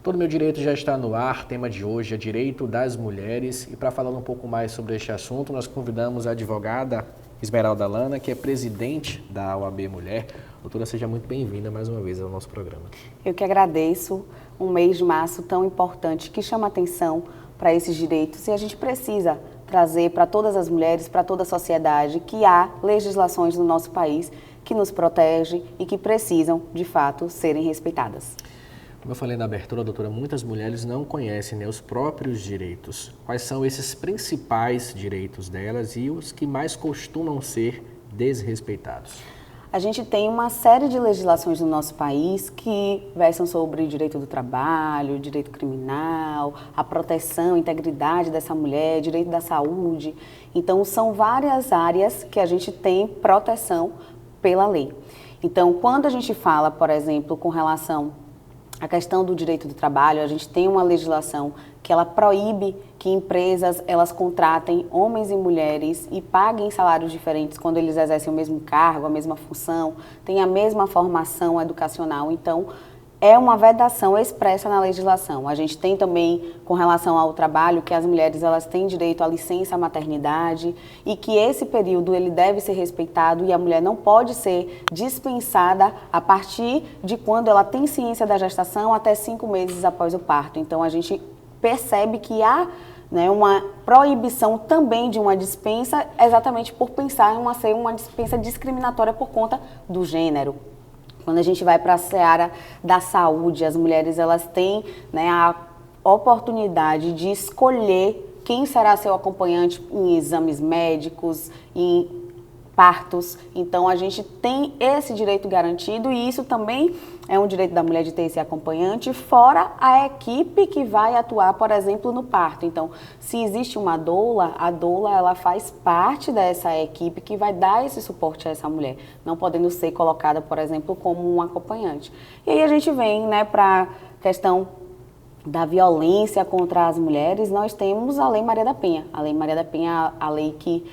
Todo Meu Direito já está no ar, tema de hoje é Direito das Mulheres. E para falar um pouco mais sobre este assunto, nós convidamos a advogada Esmeralda Lana, que é presidente da OAB Mulher. Doutora, seja muito bem-vinda mais uma vez ao nosso programa. Eu que agradeço um mês de março tão importante que chama atenção para esses direitos e a gente precisa trazer para todas as mulheres, para toda a sociedade, que há legislações no nosso país que nos protegem e que precisam, de fato, serem respeitadas. Como eu falei na abertura, doutora, muitas mulheres não conhecem, né, os próprios direitos. Quais são esses principais direitos delas e os que mais costumam ser desrespeitados? A gente tem uma série de legislações no nosso país que versam sobre o direito do trabalho, o direito criminal, a proteção, a integridade dessa mulher, direito da saúde. Então, são várias áreas que a gente tem proteção pela lei. Então, quando a gente fala, por exemplo, com relação à questão do direito do trabalho, a gente tem uma legislação que ela proíbe que empresas elas contratem homens e mulheres e paguem salários diferentes quando eles exercem o mesmo cargo, a mesma função, têm a mesma formação educacional. Então, é uma vedação expressa na legislação. A gente tem também, com relação ao trabalho, que as mulheres elas têm direito à licença maternidade e que esse período ele deve ser respeitado e a mulher não pode ser dispensada a partir de quando ela tem ciência da gestação até 5 meses após o parto. Então, a gente percebe que há uma proibição também de uma dispensa exatamente por pensar em ser uma dispensa discriminatória por conta do gênero. Quando a gente vai para a seara da saúde, as mulheres elas têm a oportunidade de escolher quem será seu acompanhante em exames médicos, em partos. Então, a gente tem esse direito garantido e isso também é um direito da mulher de ter esse acompanhante, fora a equipe que vai atuar, por exemplo, no parto. Então, se existe uma doula, a doula ela faz parte dessa equipe que vai dar esse suporte a essa mulher, não podendo ser colocada, por exemplo, como um acompanhante. E aí a gente vem para a questão da violência contra as mulheres. Nós temos a Lei Maria da Penha. A Lei Maria da Penha, a lei que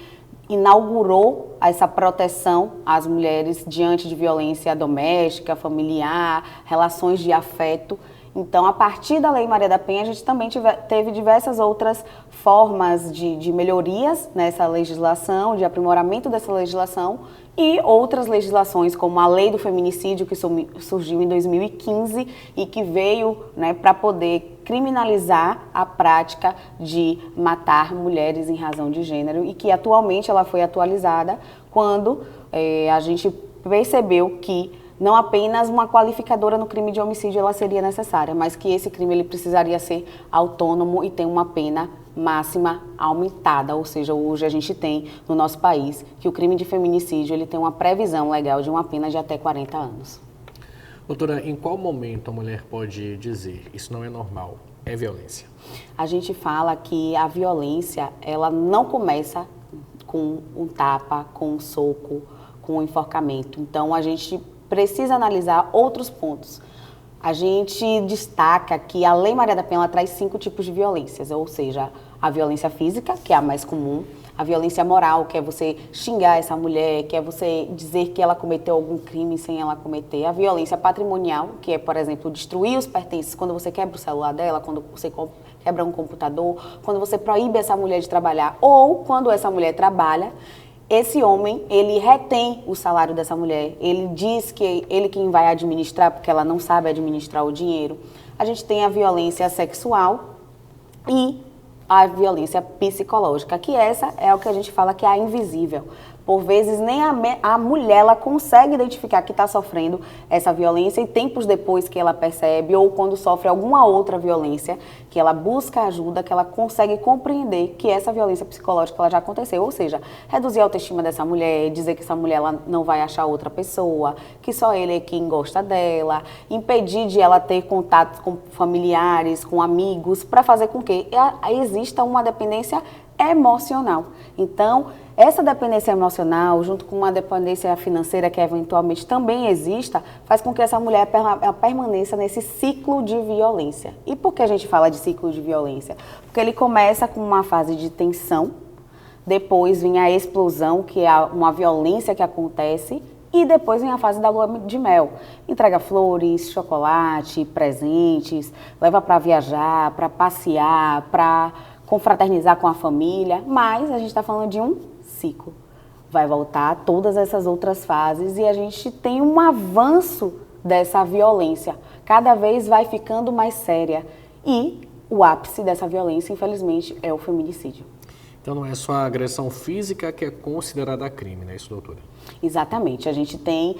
inaugurou essa proteção às mulheres diante de violência doméstica, familiar, relações de afeto. Então, a partir da Lei Maria da Penha, a gente também teve diversas outras formas de melhorias nessa legislação, de aprimoramento dessa legislação e outras legislações, como a Lei do Feminicídio, que surgiu em 2015 e que veio para poder criminalizar a prática de matar mulheres em razão de gênero e que atualmente ela foi atualizada quando a gente percebeu que não apenas uma qualificadora no crime de homicídio ela seria necessária, mas que esse crime ele precisaria ser autônomo e ter uma pena máxima aumentada, ou seja, hoje a gente tem no nosso país que o crime de feminicídio ele tem uma previsão legal de uma pena de até 40 anos. Doutora, em qual momento a mulher pode dizer isso não é normal, é violência? A gente fala que a violência ela não começa com um tapa, com um soco, com um enforcamento. Então a gente precisa analisar outros pontos. A gente destaca que a Lei Maria da Penha ela traz 5 tipos de violências, ou seja, a violência física, que é a mais comum, a violência moral, que é você xingar essa mulher, que é você dizer que ela cometeu algum crime sem ela cometer, a violência patrimonial, que é, por exemplo, destruir os pertences, quando você quebra o celular dela, quando você quebra um computador, quando você proíbe essa mulher de trabalhar, ou quando essa mulher trabalha, esse homem, ele retém o salário dessa mulher, ele diz que ele quem vai administrar, porque ela não sabe administrar o dinheiro. A gente tem a violência sexual e a violência psicológica, que essa é o que a gente fala que é a invisível. Por vezes, nem a mulher ela consegue identificar que está sofrendo essa violência e tempos depois que ela percebe ou quando sofre alguma outra violência, que ela busca ajuda, que ela consegue compreender que essa violência psicológica ela já aconteceu. Ou seja, reduzir a autoestima dessa mulher, dizer que essa mulher ela não vai achar outra pessoa, que só ele é quem gosta dela, impedir de ela ter contatos com familiares, com amigos, para fazer com que exista uma dependência emocional. Então, essa dependência emocional, junto com uma dependência financeira que eventualmente também exista, faz com que essa mulher permaneça nesse ciclo de violência. E por que a gente fala de ciclo de violência? Porque ele começa com uma fase de tensão, depois vem a explosão, que é uma violência que acontece, E depois vem a fase da lua de mel. Entrega flores, chocolate, presentes, leva para viajar, para passear, para confraternizar com a família. Mas a gente está falando de um ciclo. Vai voltar todas essas outras fases e a gente tem um avanço dessa violência. Cada vez vai ficando mais séria. E o ápice dessa violência, infelizmente, é o feminicídio. Então não é só a agressão física que é considerada crime, não é isso, doutora? Exatamente. A gente tem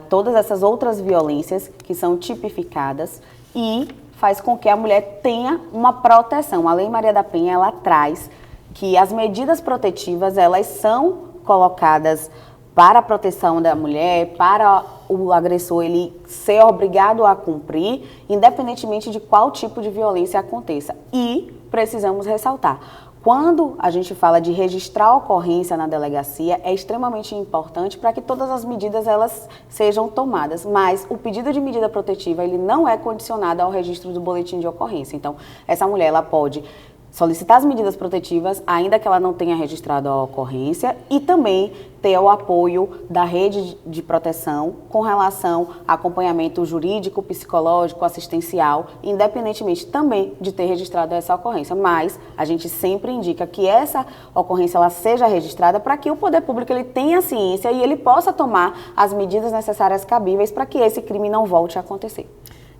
todas essas outras violências que são tipificadas e faz com que a mulher tenha uma proteção. A Lei Maria da Penha, ela traz que as medidas protetivas, elas são colocadas para a proteção da mulher, para o agressor ele ser obrigado a cumprir, independentemente de qual tipo de violência aconteça. E precisamos ressaltar, quando a gente fala de registrar a ocorrência na delegacia, é extremamente importante para que todas as medidas elas sejam tomadas, mas o pedido de medida protetiva ele não é condicionado ao registro do boletim de ocorrência. Então, essa mulher ela pode solicitar as medidas protetivas, ainda que ela não tenha registrado a ocorrência, e também ter o apoio da rede de proteção com relação a acompanhamento jurídico, psicológico, assistencial, independentemente também de ter registrado essa ocorrência. Mas a gente sempre indica que essa ocorrência ela seja registrada para que o poder público ele tenha ciência e ele possa tomar as medidas necessárias cabíveis para que esse crime não volte a acontecer.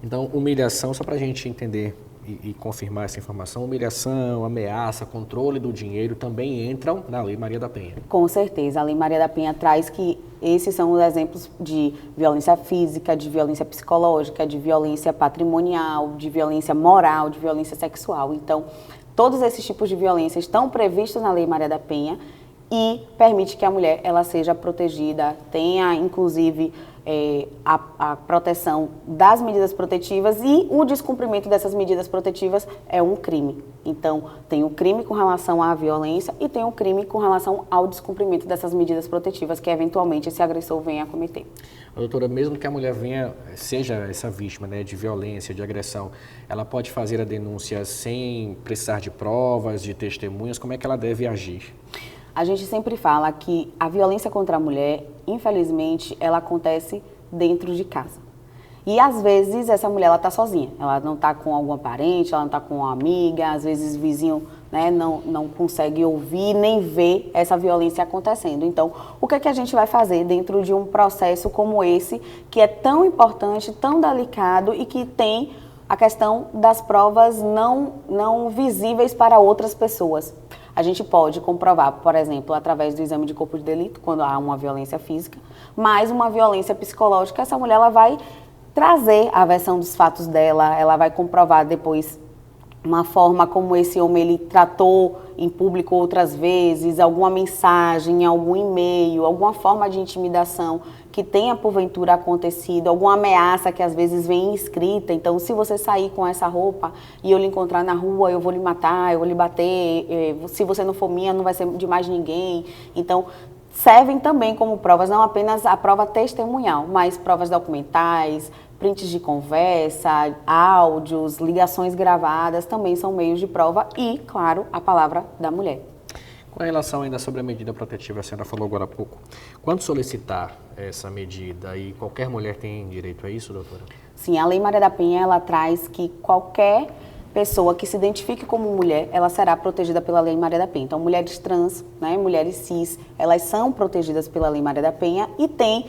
Então, humilhação, só para a gente entender e confirmar essa informação, humilhação, ameaça, controle do dinheiro também entram na Lei Maria da Penha. Com certeza, a Lei Maria da Penha traz que esses são os exemplos de violência física, de violência psicológica, de violência patrimonial, de violência moral, de violência sexual. Então, todos esses tipos de violência estão previstos na Lei Maria da Penha e permite que a mulher ela seja protegida, tenha inclusive a proteção das medidas protetivas e o descumprimento dessas medidas protetivas é um crime. Então, tem o crime com relação à violência e tem o crime com relação ao descumprimento dessas medidas protetivas que eventualmente esse agressor venha a cometer. Doutora, mesmo que a mulher seja essa vítima, né, de violência, de agressão, ela pode fazer a denúncia sem precisar de provas, de testemunhas, como é que ela deve agir? A gente sempre fala que a violência contra a mulher, infelizmente, ela acontece dentro de casa. E às vezes essa mulher ela está sozinha, ela não está com alguma parente, ela não está com uma amiga, às vezes o vizinho né, não consegue ouvir nem ver essa violência acontecendo. Então, o que é que a gente vai fazer dentro de um processo como esse, que é tão importante, tão delicado e que tem a questão das provas não visíveis para outras pessoas? A gente pode comprovar, por exemplo, através do exame de corpo de delito, quando há uma violência física, mas uma violência psicológica, essa mulher ela vai trazer a versão dos fatos dela, ela vai comprovar depois uma forma como esse homem ele tratou em público outras vezes, alguma mensagem, algum e-mail, alguma forma de intimidação que tenha porventura acontecido, alguma ameaça que às vezes vem escrita. Então, se você sair com essa roupa e eu lhe encontrar na rua, eu vou lhe matar, eu vou lhe bater, se você não for minha, não vai ser de mais ninguém. Então, servem também como provas, não apenas a prova testemunhal, mas provas documentais, prints de conversa, áudios, ligações gravadas, também são meios de prova e, claro, a palavra da mulher. Com relação ainda sobre a medida protetiva, a senhora falou agora há pouco, quando solicitar essa medida e qualquer mulher tem direito a isso, doutora? Sim, a Lei Maria da Penha, ela traz que qualquer pessoa que se identifique como mulher, ela será protegida pela Lei Maria da Penha. Então, mulheres trans, né, mulheres cis, elas são protegidas pela Lei Maria da Penha e tem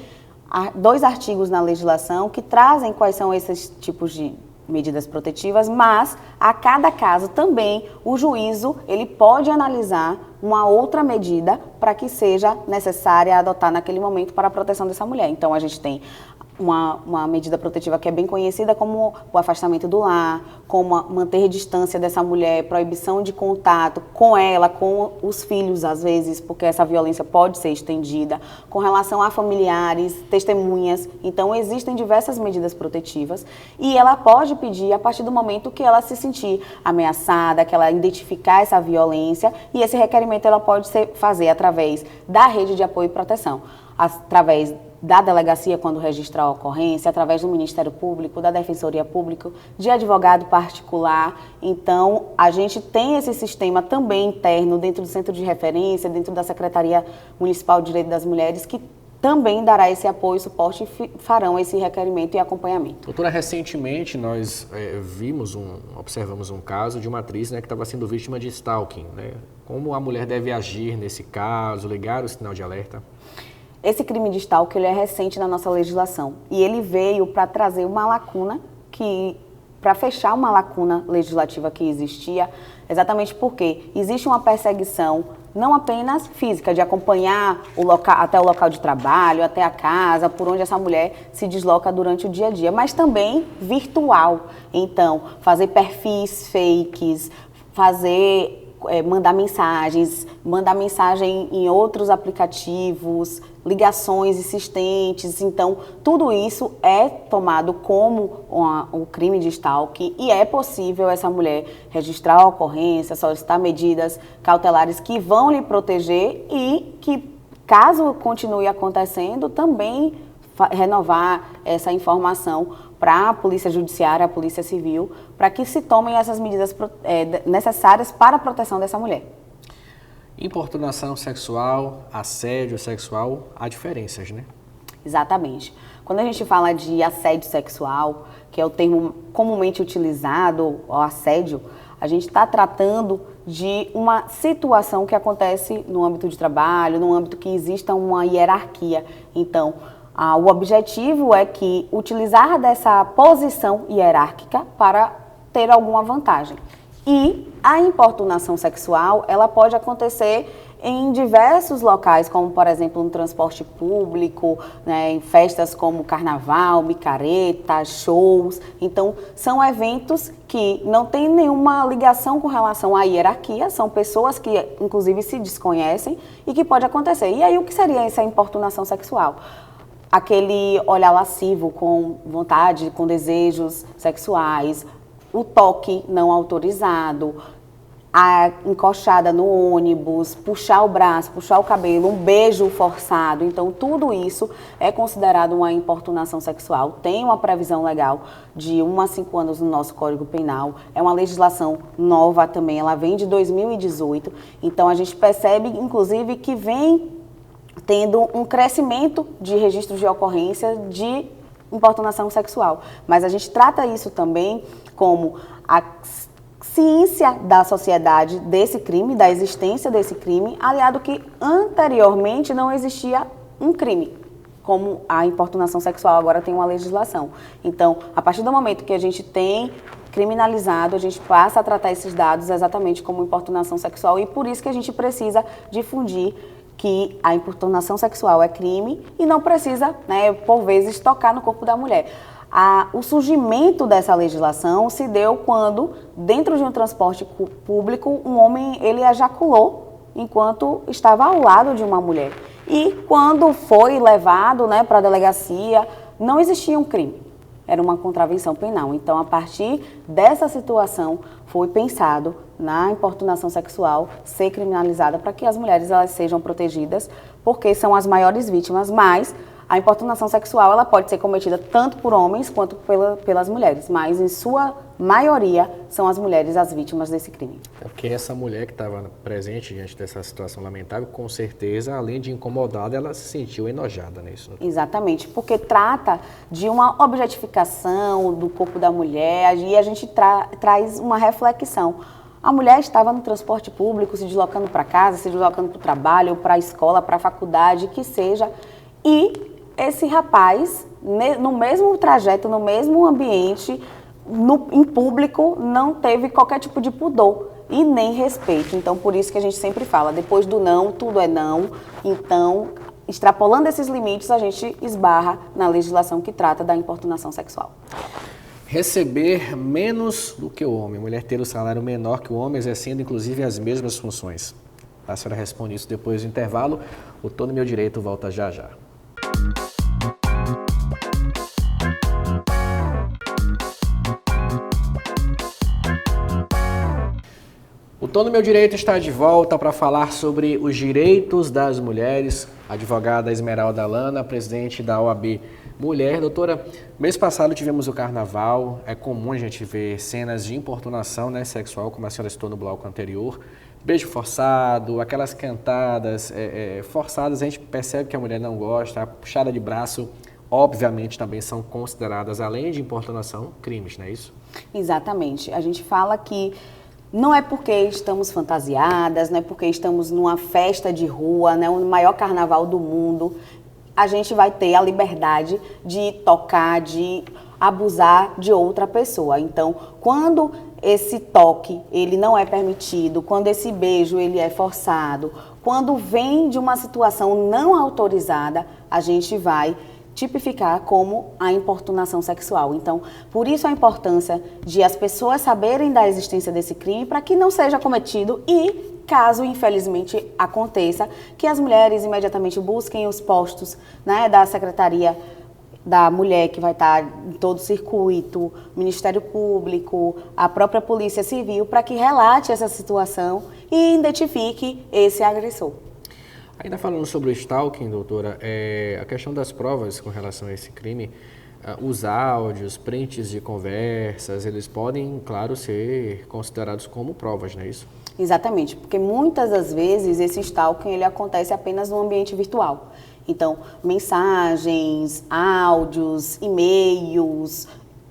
2 artigos na legislação que trazem quais são esses tipos de medidas protetivas, mas a cada caso também o juízo ele pode analisar uma outra medida para que seja necessária adotar naquele momento para a proteção dessa mulher. Então a gente tem uma medida protetiva que é bem conhecida como o afastamento do lar, como manter distância dessa mulher, proibição de contato com ela, com os filhos às vezes, porque essa violência pode ser estendida, com relação a familiares, testemunhas. Então existem diversas medidas protetivas e ela pode pedir a partir do momento que ela se sentir ameaçada, que ela identificar essa violência e esse requerimento ela pode fazer através da rede de apoio e proteção, através da delegacia quando registrar a ocorrência, através do Ministério Público, da Defensoria Pública, de advogado particular. Então, a gente tem esse sistema também interno dentro do Centro de Referência, dentro da Secretaria Municipal de Direito das Mulheres, que também dará esse apoio, suporte e farão esse requerimento e acompanhamento. Doutora, recentemente nós observamos um caso de uma atriz, né, que estava sendo vítima de stalking, né? Como a mulher deve agir nesse caso, ligar o sinal de alerta? Esse crime de stalking ele é recente na nossa legislação e ele veio para trazer uma lacuna para fechar uma lacuna legislativa que existia, exatamente porque existe uma perseguição não apenas física, de acompanhar até o local de trabalho, até a casa, por onde essa mulher se desloca durante o dia a dia, mas também virtual. Então, fazer perfis fakes, mandar mensagem em outros aplicativos, ligações insistentes. Então, tudo isso é tomado como um crime de stalking e é possível essa mulher registrar a ocorrência, solicitar medidas cautelares que vão lhe proteger e que, caso continue acontecendo, também renovar essa informação para a Polícia Judiciária, a Polícia Civil, para que se tomem essas medidas necessárias para a proteção dessa mulher. Importunação sexual, assédio sexual, há diferenças, né? Exatamente. Quando a gente fala de assédio sexual, que é o termo comumente utilizado, o assédio, a gente está tratando de uma situação que acontece no âmbito de trabalho, no âmbito que exista uma hierarquia. Então, o objetivo é que utilizar dessa posição hierárquica para ter alguma vantagem. E a importunação sexual, ela pode acontecer em diversos locais, como, por exemplo, no transporte público, né, em festas como carnaval, micareta, shows. Então, são eventos que não têm nenhuma ligação com relação à hierarquia, são pessoas que, inclusive, se desconhecem e que pode acontecer. E aí, o que seria essa importunação sexual? Aquele olhar lascivo, com vontade, com desejos sexuais, o toque não autorizado, a encoxada no ônibus, puxar o braço, puxar o cabelo, um beijo forçado. Então, tudo isso é considerado uma importunação sexual. Tem uma previsão legal de 1 a 5 anos no nosso Código Penal. É uma legislação nova também, ela vem de 2018. Então, a gente percebe, inclusive, que vem tendo um crescimento de registros de ocorrência de importunação sexual. Mas a gente trata isso também como a ciência da sociedade desse crime, da existência desse crime, aliado que anteriormente não existia um crime, como a importunação sexual agora tem uma legislação. Então, a partir do momento que a gente tem criminalizado, a gente passa a tratar esses dados exatamente como importunação sexual e por isso que a gente precisa difundir que a importunação sexual é crime e não precisa, né, por vezes, tocar no corpo da mulher. O surgimento dessa legislação se deu quando, dentro de um transporte público, um homem ele ejaculou enquanto estava ao lado de uma mulher. E quando foi levado, né, para a delegacia, não existia um crime, era uma contravenção penal. Então, a partir dessa situação, foi pensado na importunação sexual ser criminalizada para que as mulheres elas sejam protegidas, porque são as maiores vítimas, mas a importunação sexual ela pode ser cometida tanto por homens quanto pelas mulheres, mas em sua maioria são as mulheres as vítimas desse crime. Porque essa mulher que estava presente diante dessa situação lamentável, com certeza, além de incomodada, ela se sentiu enojada nisso. Exatamente, porque trata de uma objetificação do corpo da mulher e a gente traz uma reflexão. A mulher estava no transporte público, se deslocando para casa, se deslocando para o trabalho, para a escola, para a faculdade, que seja, e esse rapaz, no mesmo trajeto, no mesmo ambiente, em público, não teve qualquer tipo de pudor e nem respeito. Então, por isso que a gente sempre fala, depois do não, tudo é não. Então, extrapolando esses limites, a gente esbarra na legislação que trata da importunação sexual. Receber menos do que o homem, mulher ter o salário menor que o homem, exercendo inclusive as mesmas funções. A senhora responde isso depois do intervalo. O Tô no Meu Direito volta já já. O Tô no Meu Direito está de volta para falar sobre os direitos das mulheres. A advogada Esmeralda Lana, presidente da OAB Mulher. Doutora, mês passado tivemos o carnaval. É comum a gente ver cenas de importunação, né, sexual, como a senhora citou no bloco anterior. Beijo forçado, aquelas cantadas forçadas, a gente percebe que a mulher não gosta, a puxada de braço, obviamente, também são consideradas, além de importunação, crimes, não é isso? Exatamente. A gente fala que não é porque estamos fantasiadas, não é porque estamos numa festa de rua, né, o maior carnaval do mundo, a gente vai ter a liberdade de tocar, de abusar de outra pessoa. Então, quando esse toque ele não é permitido, quando esse beijo ele é forçado, quando vem de uma situação não autorizada, a gente vai tipificar como a importunação sexual. Então, por isso a importância de as pessoas saberem da existência desse crime para que não seja cometido e, caso infelizmente aconteça, que as mulheres imediatamente busquem os postos, né, da Secretaria da Mulher, que vai estar em todo o circuito, Ministério Público, a própria Polícia Civil, para que relate essa situação e identifique esse agressor. Ainda falando sobre o stalking, doutora, a questão das provas com relação a esse crime, os áudios, prints de conversas, eles podem, claro, ser considerados como provas, não é isso? Exatamente, porque muitas das vezes esse stalking ele acontece apenas no ambiente virtual. Então, mensagens, áudios, e-mails,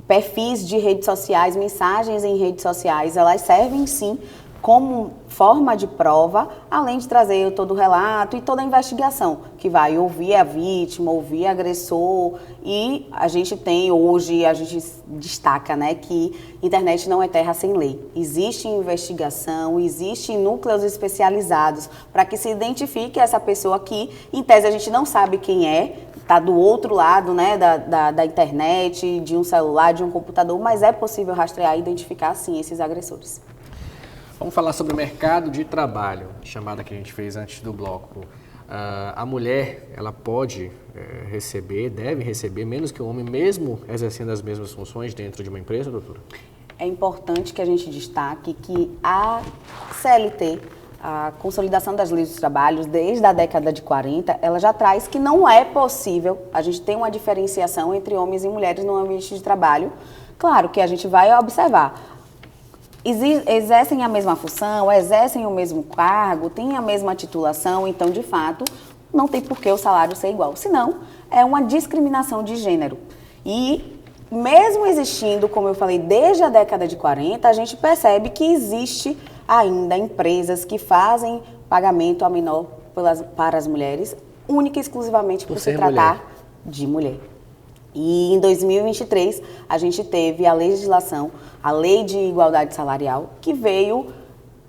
perfis de redes sociais, mensagens em redes sociais, elas servem sim como forma de prova, além de trazer todo o relato e toda a investigação, que vai ouvir a vítima, ouvir o agressor. E a gente tem hoje, a gente destaca, né, que internet não é terra sem lei. Existe investigação, existem núcleos especializados para que se identifique essa pessoa que, em tese, a gente não sabe quem é, está do outro lado, né, da internet, de um celular, de um computador, mas é possível rastrear e identificar, sim, esses agressores. Vamos falar sobre o mercado de trabalho, chamada que a gente fez antes do bloco. A mulher, ela pode receber, deve receber menos que o homem, mesmo exercendo as mesmas funções dentro de uma empresa, doutora? É importante que a gente destaque que a CLT, a Consolidação das Leis do Trabalho, desde a década de 40, ela já traz que não é possível a gente ter uma diferenciação entre homens e mulheres no ambiente de trabalho. Claro que a gente vai observar. Exercem a mesma função, exercem o mesmo cargo, têm a mesma titulação, então, de fato, não tem por que o salário ser igual. Senão, é uma discriminação de gênero. E, mesmo existindo, como eu falei, desde a década de 40, a gente percebe que existe ainda empresas que fazem pagamento a menor para as mulheres, única e exclusivamente por se tratar de mulher. E em 2023, a gente teve a legislação, a Lei de Igualdade Salarial, que veio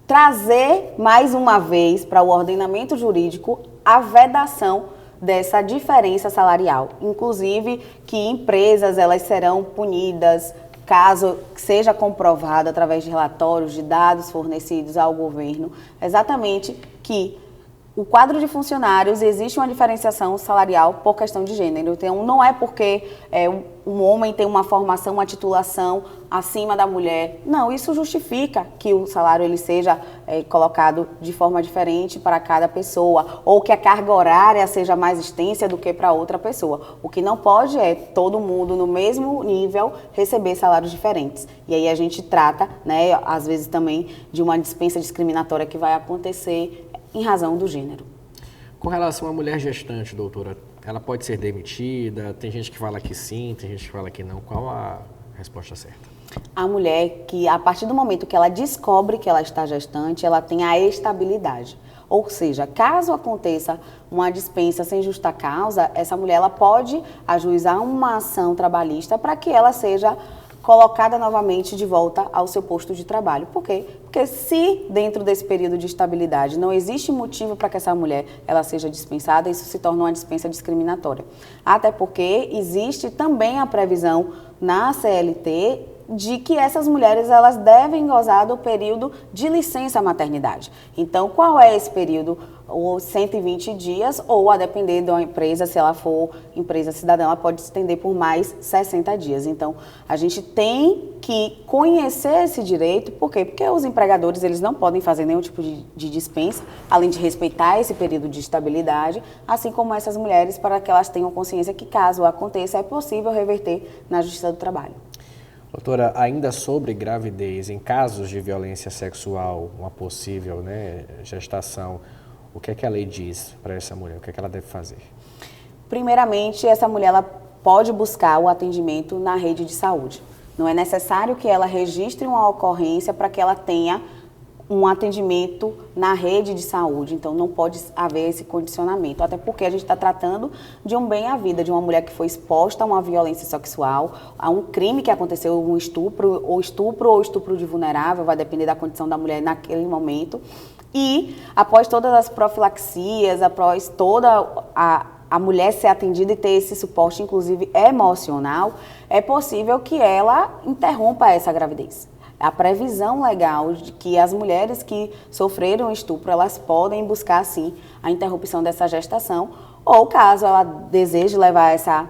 trazer mais uma vez para o ordenamento jurídico a vedação dessa diferença salarial. Inclusive que empresas elas serão punidas caso seja comprovado através de relatórios, de dados fornecidos ao governo, exatamente que o quadro de funcionários existe uma diferenciação salarial por questão de gênero. Então, não é porque um homem tem uma formação, uma titulação acima da mulher. Não, isso justifica que o salário ele seja colocado de forma diferente para cada pessoa, ou que a carga horária seja mais extensa do que para outra pessoa. O que não pode é todo mundo no mesmo nível receber salários diferentes. E aí a gente trata, né, às vezes também, de uma dispensa discriminatória que vai acontecer em razão do gênero. Com relação à mulher gestante, doutora, ela pode ser demitida? Tem gente que fala que sim, tem gente que fala que não. Qual a resposta certa? A mulher que, a partir do momento que ela descobre que ela está gestante, ela tem a estabilidade. Ou seja, caso aconteça uma dispensa sem justa causa, essa mulher ela pode ajuizar uma ação trabalhista para que ela seja colocada novamente de volta ao seu posto de trabalho. Por quê? Porque se dentro desse período de estabilidade não existe motivo para que essa mulher ela seja dispensada, isso se torna uma dispensa discriminatória. Até porque existe também a previsão na CLT de que essas mulheres elas devem gozar do período de licença maternidade. Então, qual é esse período? Ou 120 dias, ou a depender da empresa, se ela for empresa cidadã, ela pode se estender por mais 60 dias. Então, a gente tem que conhecer esse direito, por quê? Porque os empregadores, eles não podem fazer nenhum tipo de dispensa, além de respeitar esse período de estabilidade, assim como essas mulheres, para que elas tenham consciência que, caso aconteça, é possível reverter na Justiça do Trabalho. Doutora, ainda sobre gravidez, em casos de violência sexual, uma possível, gestação, o que é que a lei diz para essa mulher? O que é que ela deve fazer? Primeiramente, essa mulher ela pode buscar o atendimento na rede de saúde. Não é necessário que ela registre uma ocorrência para que ela tenha um atendimento na rede de saúde. Então, não pode haver esse condicionamento. Até porque a gente está tratando de um bem-à-vida, de uma mulher que foi exposta a uma violência sexual, a um crime que aconteceu, um estupro ou estupro de vulnerável, vai depender da condição da mulher naquele momento. E, após todas as profilaxias, após toda a mulher ser atendida e ter esse suporte, inclusive emocional, é possível que ela interrompa essa gravidez. A previsão legal de que as mulheres que sofreram estupro, elas podem buscar, sim, a interrupção dessa gestação, ou caso ela deseje levar essa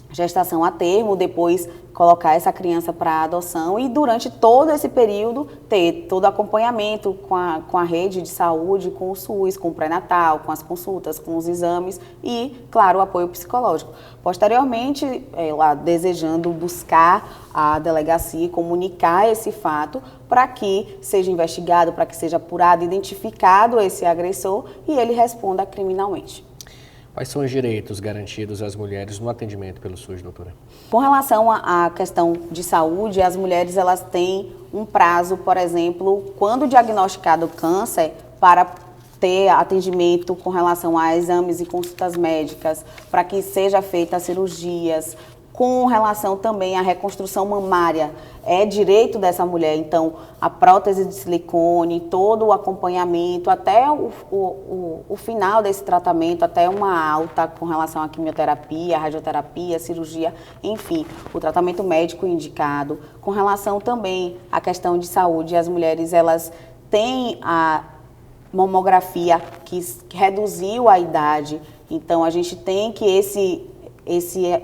gestação a termo, depois colocar essa criança para adoção e durante todo esse período ter todo o acompanhamento com a rede de saúde, com o SUS, com o pré-natal, com as consultas, com os exames e, claro, o apoio psicológico. Posteriormente, ela desejando buscar a delegacia e comunicar esse fato para que seja investigado, para que seja apurado, identificado esse agressor e ele responda criminalmente. Quais são os direitos garantidos às mulheres no atendimento pelo SUS, doutora? Com relação à questão de saúde, as mulheres elas têm um prazo, por exemplo, quando diagnosticado câncer, para ter atendimento com relação a exames e consultas médicas, para que seja feita cirurgias, com relação também à reconstrução mamária, é direito dessa mulher, então a prótese de silicone, todo o acompanhamento, até o final desse tratamento, até uma alta com relação à quimioterapia, radioterapia, cirurgia, enfim, o tratamento médico indicado. Com relação também à questão de saúde, as mulheres elas têm a mamografia que reduziu a idade, então a gente tem que esse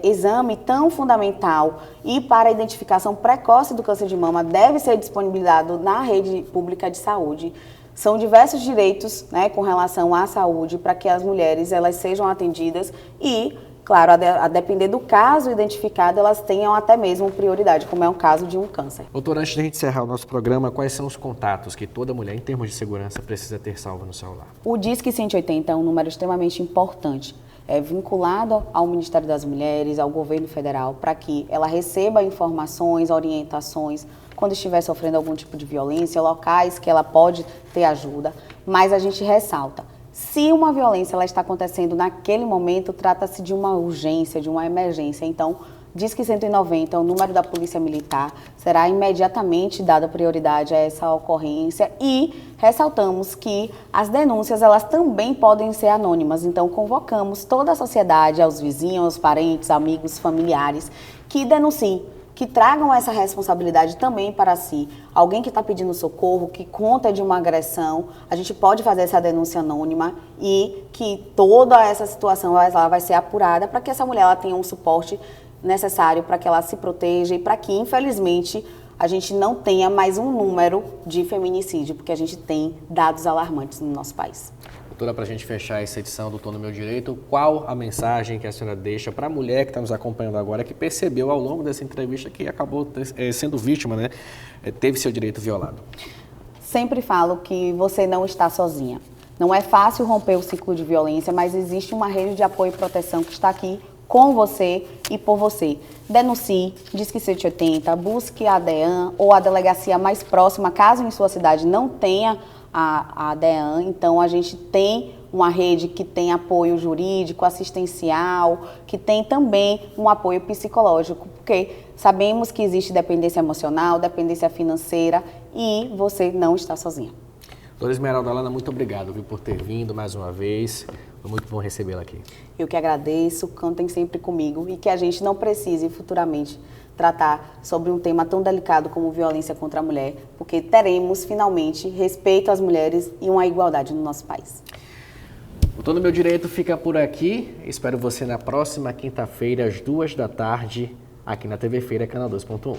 exame tão fundamental e para a identificação precoce do câncer de mama deve ser disponibilizado na rede pública de saúde. São diversos direitos, com relação à saúde para que as mulheres elas sejam atendidas e, claro, a depender do caso identificado, elas tenham até mesmo prioridade, como é o caso de um câncer. Doutora, antes de a gente encerrar o nosso programa, quais são os contatos que toda mulher, em termos de segurança, precisa ter salvo no celular? O Disque 180 é um número extremamente importante. É vinculado ao Ministério das Mulheres, ao governo federal, para que ela receba informações, orientações, quando estiver sofrendo algum tipo de violência, locais que ela pode ter ajuda. Mas a gente ressalta, se uma violência ela está acontecendo naquele momento, trata-se de uma urgência, de uma emergência. Então, Disque 190, o número da Polícia Militar, será imediatamente dada prioridade a essa ocorrência e ressaltamos que as denúncias elas também podem ser anônimas, então convocamos toda a sociedade, aos vizinhos, parentes, amigos, familiares, que denunciem, que tragam essa responsabilidade também para si. Alguém que está pedindo socorro, que conta de uma agressão, a gente pode fazer essa denúncia anônima e que toda essa situação ela vai ser apurada para que essa mulher ela tenha um suporte necessário para que ela se proteja e para que, infelizmente, a gente não tenha mais um número de feminicídio, porque a gente tem dados alarmantes no nosso país. Doutora, para a gente fechar essa edição do Tô no Meu Direito, qual a mensagem que a senhora deixa para a mulher que está nos acompanhando agora, que percebeu ao longo dessa entrevista que acabou sendo vítima, teve seu direito violado? Sempre falo que você não está sozinha. Não é fácil romper o ciclo de violência, mas existe uma rede de apoio e proteção que está aqui com você e por você. Denuncie, Disque 180, busque a DEAN ou a delegacia mais próxima, caso em sua cidade não tenha a DEAN. Então, a gente tem uma rede que tem apoio jurídico, assistencial, que tem também um apoio psicológico, porque sabemos que existe dependência emocional, dependência financeira e você não está sozinha. Doutora Esmeralda Lana, muito obrigado por ter vindo mais uma vez. Foi muito bom recebê-la aqui. Eu que agradeço, contem sempre comigo e que a gente não precise futuramente tratar sobre um tema tão delicado como violência contra a mulher, porque teremos finalmente respeito às mulheres e uma igualdade no nosso país. O Tô no Meu Direito fica por aqui. Espero você na próxima quinta-feira, às 14h, aqui na TV Feira, canal 2.1.